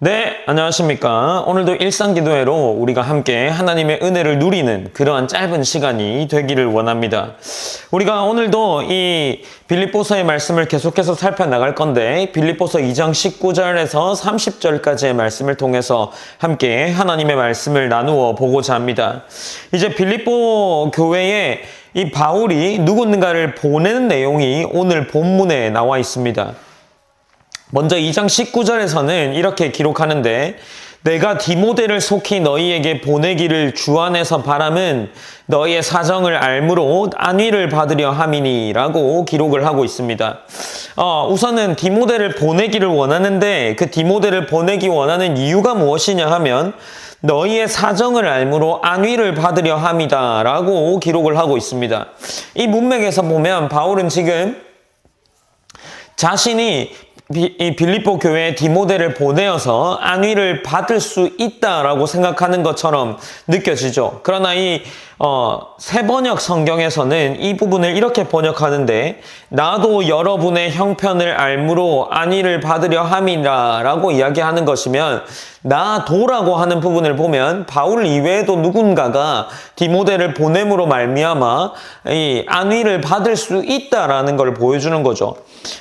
네, 안녕하십니까. 오늘도 일상기도회로 우리가 함께 하나님의 은혜를 누리는 그러한 짧은 시간이 되기를 원합니다. 우리가 오늘도 이 빌립보서의 말씀을 계속해서 살펴나갈 건데 빌립보서 2장 19절에서 30절까지의 말씀을 통해서 함께 하나님의 말씀을 나누어 보고자 합니다. 이제 빌립보 교회에 이 바울이 누군가를 보내는 내용이 오늘 본문에 나와 있습니다. 먼저 2장 19절에서는 이렇게 기록하는데 내가 디모데를 속히 너희에게 보내기를 주 안에서 바람은 너희의 사정을 알므로 안위를 받으려 함이니 라고 기록을 하고 있습니다. 우선은 디모데를 보내기를 원하는데 그 디모데를 보내기 원하는 이유가 무엇이냐 하면 너희의 사정을 알므로 안위를 받으려 함이다 라고 기록을 하고 있습니다. 이 문맥에서 보면 바울은 지금 자신이 이 빌립보 교회에 디모데를 보내어서 안위를 받을 수 있다라고 생각하는 것처럼 느껴지죠. 그러나 이 세번역 성경에서는 이 부분을 이렇게 번역하는데 나도 여러분의 형편을 알므로 안위를 받으려 함이라 라고 이야기하는 것이면 나도라고 하는 부분을 보면 바울 이외에도 누군가가 디모데를 보냄으로 말미암아 이 안위를 받을 수 있다라는 걸 보여주는 거죠.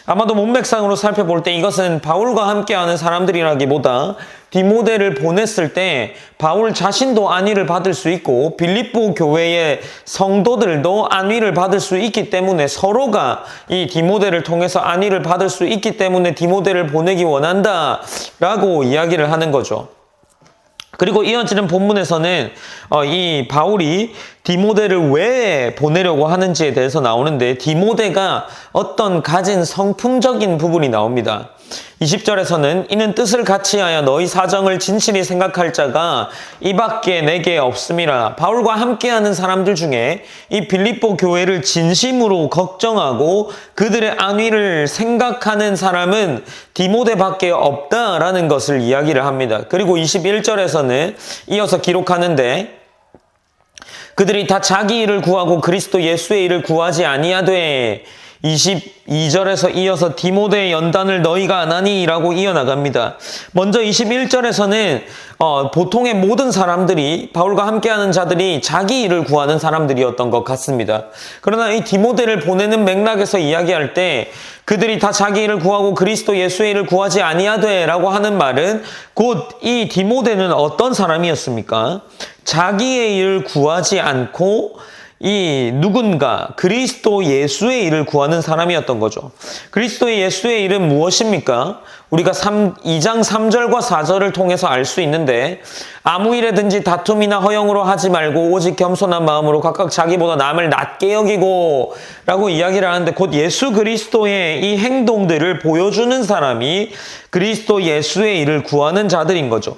아마도 문맥상으로 살펴볼 때 이것은 바울과 함께하는 사람들이라기보다 디모데를 보냈을 때 바울 자신도 안위를 받을 수 있고 빌립보 교회의 성도들도 안위를 받을 수 있기 때문에 서로가 이 디모데를 통해서 안위를 받을 수 있기 때문에 디모데를 보내기 원한다 라고 이야기를 하는 거죠. 그리고 이어지는 본문에서는 이 바울이 디모데를 왜 보내려고 하는지에 대해서 나오는데 디모데가 어떤 가진 성품적인 부분이 나옵니다. 20절에서는 이는 뜻을 같이하여 너희 사정을 진실히 생각할 자가 이밖에 내게 없음이라. 바울과 함께하는 사람들 중에 이 빌립보 교회를 진심으로 걱정하고 그들의 안위를 생각하는 사람은 디모데밖에 없다라는 것을 이야기를 합니다. 그리고 21절에서는 이어서 기록하는데 그들이 다 자기 일을 구하고 그리스도 예수의 일을 구하지 아니하되 22절에서 이어서 디모데의 연단을 너희가 안 하니 라고 이어나갑니다. 먼저 21절에서는 보통의 모든 사람들이 바울과 함께하는 자들이 자기 일을 구하는 사람들이었던 것 같습니다. 그러나 이 디모데를 보내는 맥락에서 이야기할 때 그들이 다 자기 일을 구하고 그리스도 예수의 일을 구하지 아니하되 라고 하는 말은 곧 이 디모데는 어떤 사람이었습니까? 자기의 일을 구하지 않고 이 누군가 그리스도 예수의 일을 구하는 사람이었던 거죠. 그리스도의 예수의 일은 무엇입니까? 우리가 2장 3절과 4절을 통해서 알 수 있는데 아무 일에든지 다툼이나 허영으로 하지 말고 오직 겸손한 마음으로 각각 자기보다 남을 낮게 여기고 라고 이야기를 하는데 곧 예수 그리스도의 이 행동들을 보여주는 사람이 그리스도 예수의 일을 구하는 자들인 거죠.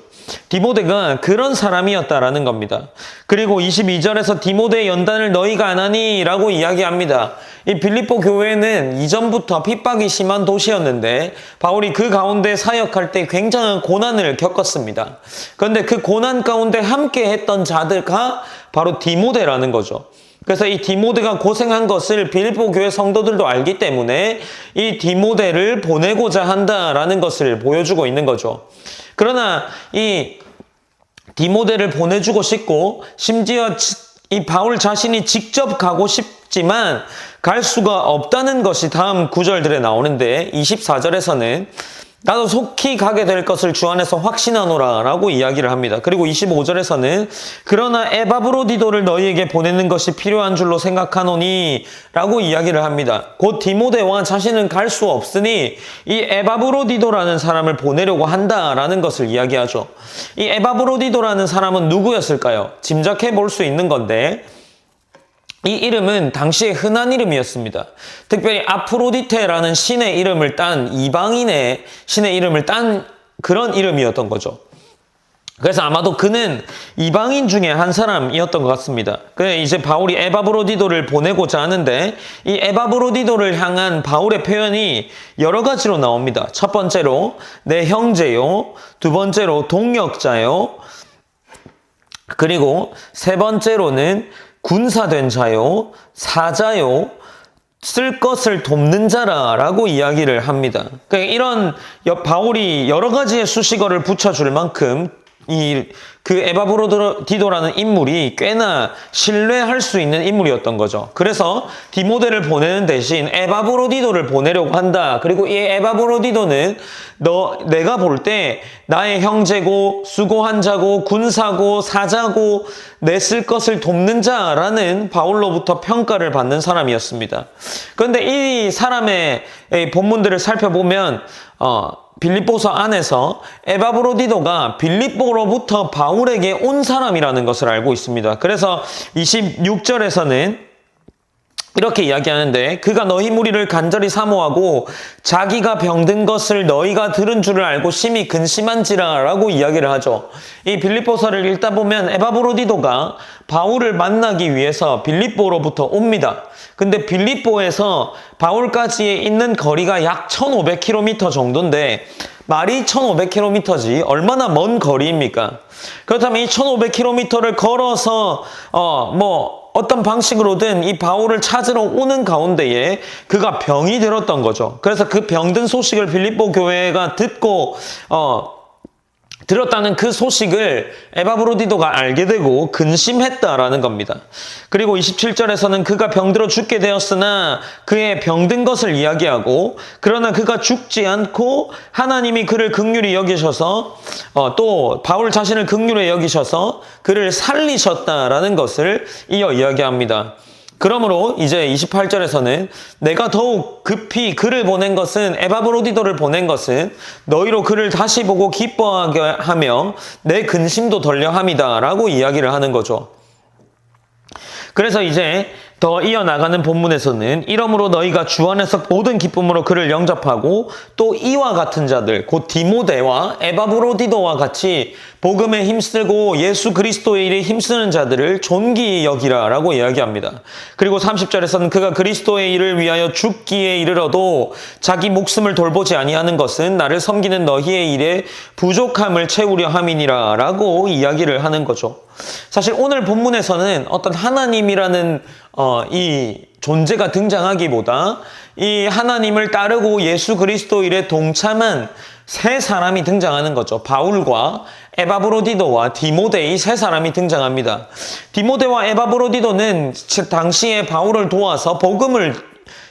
디모데가 그런 사람이었다라는 겁니다. 그리고 22절에서 디모데의 연단을 너희가 안 하니 라고 이야기합니다. 이 빌립보 교회는 이전부터 핍박이 심한 도시였는데 바울이 그 가운데 사역할 때 굉장한 고난을 겪었습니다. 그런데 그 고난 가운데 함께 했던 자들가 바로 디모데라는 거죠. 그래서 이 디모데가 고생한 것을 빌립보 교회 성도들도 알기 때문에 이 디모데를 보내고자 한다라는 것을 보여주고 있는 거죠. 그러나 이 디모데를 보내주고 싶고 심지어 이 바울 자신이 직접 가고 싶지만 갈 수가 없다는 것이 다음 구절들에 나오는데 24절에서는 나도 속히 가게 될 것을 주 안에서 확신하노라 라고 이야기를 합니다. 그리고 25절에서는 그러나 에바브로디도를 너희에게 보내는 것이 필요한 줄로 생각하노니 라고 이야기를 합니다. 곧 디모데와 자신은 갈 수 없으니 이 에바브로디도라는 사람을 보내려고 한다라는 것을 이야기하죠. 이 에바브로디도라는 사람은 누구였을까요? 짐작해 볼 수 있는 건데 이 이름은 당시에 흔한 이름이었습니다. 특별히 아프로디테라는 신의 이름을 딴 이방인의 신의 이름을 딴 그런 이름이었던 거죠. 그래서 아마도 그는 이방인 중에 한 사람이었던 것 같습니다. 그래서 이제 바울이 에바브로디도를 보내고자 하는데 이 에바브로디도를 향한 바울의 표현이 여러 가지로 나옵니다. 첫 번째로 내 형제요, 두 번째로 동역자요, 그리고 세 번째로는 군사된 자요, 사자요, 쓸 것을 돕는 자라라고 이야기를 합니다. 그러니까 이런 바울이 여러 가지의 수식어를 붙여줄 만큼 그 에바브로디도라는 인물이 꽤나 신뢰할 수 있는 인물이었던 거죠. 그래서 디모데를 보내는 대신 에바브로디도를 보내려고 한다. 그리고 이 에바브로디도는 내가 볼 때 나의 형제고 수고한 자고 군사고 사자고 내 쓸 것을 돕는 자라는 바울로부터 평가를 받는 사람이었습니다. 그런데 이 사람의 본문들을 살펴보면 빌립보서 안에서 에바브로디도가 빌립보로부터 바울에게 온 사람이라는 것을 알고 있습니다. 그래서 26절에서는 이렇게 이야기하는데 그가 너희 무리를 간절히 사모하고 자기가 병든 것을 너희가 들은 줄을 알고 심히 근심한지라 라고 이야기를 하죠. 이 빌립보서를 읽다 보면 에바브로디도가 바울을 만나기 위해서 빌립보로부터 옵니다. 근데 빌립보에서 바울까지 있는 거리가 약 1500km 정도인데 말이 1500km지 얼마나 먼 거리입니까? 그렇다면 이 1500km를 걸어서 어떤 방식으로든 이 바울을 찾으러 오는 가운데에 그가 병이 들었던 거죠. 그래서 그 병든 소식을 빌립보 교회가 듣고 들었다는 그 소식을 에바브로디도가 알게 되고 근심했다라는 겁니다. 그리고 27절에서는 그가 병들어 죽게 되었으나 그의 병든 것을 이야기하고 그러나 그가 죽지 않고 하나님이 그를 긍휼히 여기셔서 또 바울 자신을 긍휼히 여기셔서 그를 살리셨다라는 것을 이어 이야기합니다. 그러므로 이제 28절에서는 내가 더욱 급히 그를 보낸 것은 에바브로디도를 보낸 것은 너희로 그를 다시 보고 기뻐하게 하며 내 근심도 덜려 함이다 라고 이야기를 하는 거죠. 그래서 이제 더 이어나가는 본문에서는 이러므로 너희가 주 안에서 모든 기쁨으로 그를 영접하고 또 이와 같은 자들 곧 디모데와 에바브로디도와 같이 복음에 힘쓰고 예수 그리스도의 일에 힘쓰는 자들을 존귀히 여기라 라고 이야기합니다. 그리고 30절에서는 그가 그리스도의 일을 위하여 죽기에 이르러도 자기 목숨을 돌보지 아니하는 것은 나를 섬기는 너희의 일에 부족함을 채우려 함이니라 라고 이야기를 하는 거죠. 사실 오늘 본문에서는 어떤 하나님이라는 이 존재가 등장하기보다 이 하나님을 따르고 예수 그리스도 일에 동참한 세 사람이 등장하는 거죠. 바울과 에바브로디도와 디모데 이 세 사람이 등장합니다. 디모데와 에바브로디도는 당시에 바울을 도와서 복음을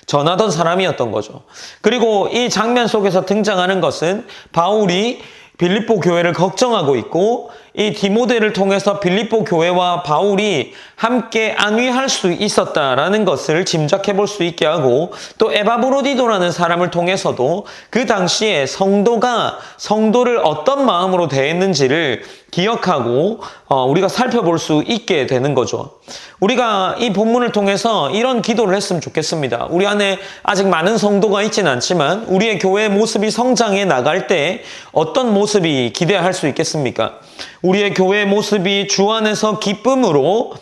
전하던 사람이었던 거죠. 그리고 이 장면 속에서 등장하는 것은 바울이 빌립보 교회를 걱정하고 있고 이 디모데를 통해서 빌립보 교회와 바울이 함께 안위할 수 있었다라는 것을 짐작해 볼 수 있게 하고 또 에바브로디도라는 사람을 통해서도 그 당시에 성도를 어떤 마음으로 대했는지를 기억하고 우리가 살펴볼 수 있게 되는 거죠. 우리가 이 본문을 통해서 이런 기도를 했으면 좋겠습니다. 우리 안에 아직 많은 성도가 있지는 않지만 우리의 교회의 모습이 성장해 나갈 때 어떤 모습이 기대할 수 있겠습니까? 우리의 교회의 모습이 주 안에서 기쁨으로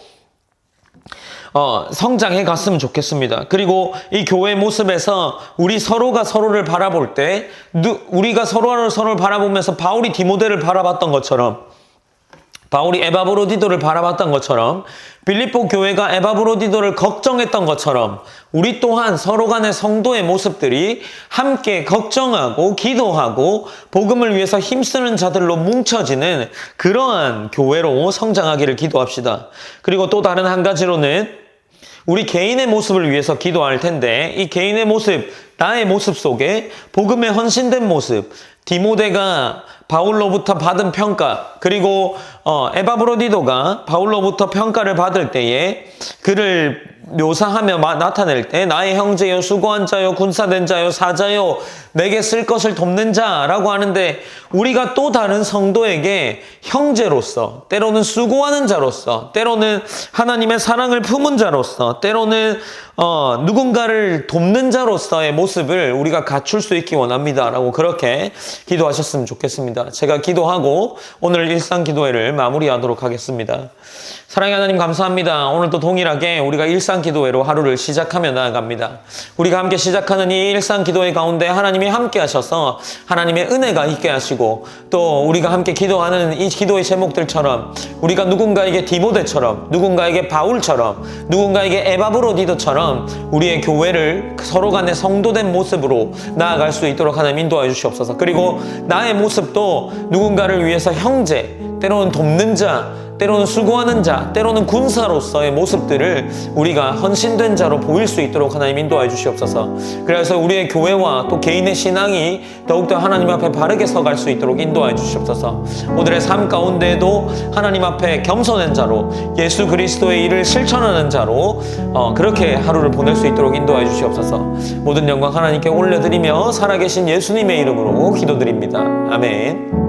성장해 갔으면 좋겠습니다. 그리고 이 교회의 모습에서 우리 서로가 서로를 바라볼 때 우리가 서로를 바라보면서 바울이 디모데를 바라봤던 것처럼 바울이 에바브로디도를 바라봤던 것처럼 빌립보 교회가 에바브로디도를 걱정했던 것처럼 우리 또한 서로 간의 성도의 모습들이 함께 걱정하고 기도하고 복음을 위해서 힘쓰는 자들로 뭉쳐지는 그러한 교회로 성장하기를 기도합시다. 그리고 또 다른 한 가지로는 우리 개인의 모습을 위해서 기도할 텐데 이 개인의 모습, 나의 모습 속에 복음에 헌신된 모습, 디모데가 바울로부터 받은 평가, 그리고 에바브로디도가 바울로부터 평가를 받을 때에 그를 묘사하며 나타낼 때 나의 형제요, 수고한 자요, 군사된 자요, 사자요, 내게 쓸 것을 돕는 자라고 하는데 우리가 또 다른 성도에게 형제로서, 때로는 수고하는 자로서, 때로는 하나님의 사랑을 품은 자로서, 때로는 누군가를 돕는 자로서의 모습을 우리가 갖출 수 있기 원합니다 라고 그렇게 기도하셨으면 좋겠습니다. 제가 기도하고 오늘 일상 기도회를 마무리하도록 하겠습니다. 사랑의 하나님 감사합니다. 오늘도 동일하게 우리가 일상 일상기도회로 하루를 시작하며 나아갑니다. 우리가 함께 시작하는 이 일상기도회 가운데 하나님이 함께 하셔서 하나님의 은혜가 있게 하시고, 또 우리가 함께 기도하는 이 기도의 제목들처럼 우리가 누군가에게 디모데처럼, 누군가에게 바울처럼, 누군가에게 에바브로디도처럼 우리의 교회를 서로 간에 성도된 모습으로 나아갈 수 있도록 하나님 인도하여 주시옵소서. 그리고 나의 모습도 누군가를 위해서 형제, 때로는 돕는 자, 때로는 수고하는 자, 때로는 군사로서의 모습들을 우리가 헌신된 자로 보일 수 있도록 하나님 인도하여 주시옵소서. 그래서 우리의 교회와 또 개인의 신앙이 더욱더 하나님 앞에 바르게 서갈 수 있도록 인도하여 주시옵소서. 오늘의 삶 가운데에도 하나님 앞에 겸손한 자로, 예수 그리스도의 일을 실천하는 자로 그렇게 하루를 보낼 수 있도록 인도하여 주시옵소서. 모든 영광 하나님께 올려드리며 살아계신 예수님의 이름으로 기도드립니다. 아멘.